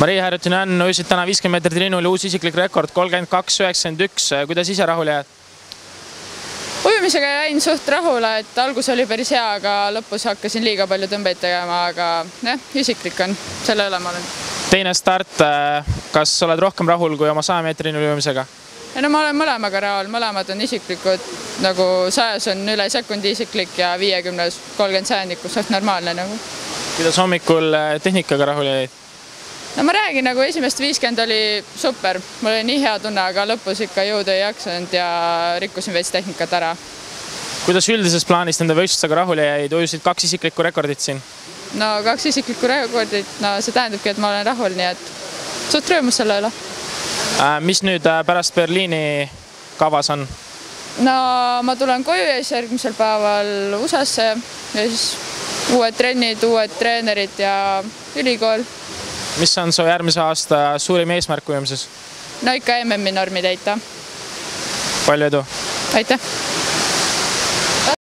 Maria Härjutinen ujusid täna 50 meetrit rinnul uus isiklik rekord 32.91. Kuidas ise rahule jääd? Ujumisega jäin suht rahule, et algus oli päris hea, aga lõpus hakkasin liiga palju tõmbeid tegema, aga isiklik on, selle üle ma olen. Teine start, kas oled rohkem rahul kui oma 100 meetri rinnul ujumisega? No ma olen mõlemaga rahul, mõlemad on isiklikud, nagu 100 on üle sekundi isiklik ja 50 30 sajandikku suht normaalne. Kuidas hommikul tehnikaga rahul jäid? No ma räägin, nagu esimest 50 oli super, mul oli nii hea tunne, aga lõpus ikka jõudu ei jaksanud ja rikkusin veits tehnikat ära. Kuidas üldises plaanis nende võistlustega rahule jäid? Ujusid 2 isiklikku rekordit siin? No 2 isiklikku rekordit, see tähendabki, et ma olen rahul, nii et suht rõõmus selle üle. Mis nüüd pärast Berliini kavas on? No ma tulen koju ja siis järgmisel päeval USA-sse ja siis uued trennid, uued treenerid ja ülikool. Mis on su järgmise aasta suurim eesmärk ujumises? No ikka MM-i normi täita. Palju edu! Aitäh!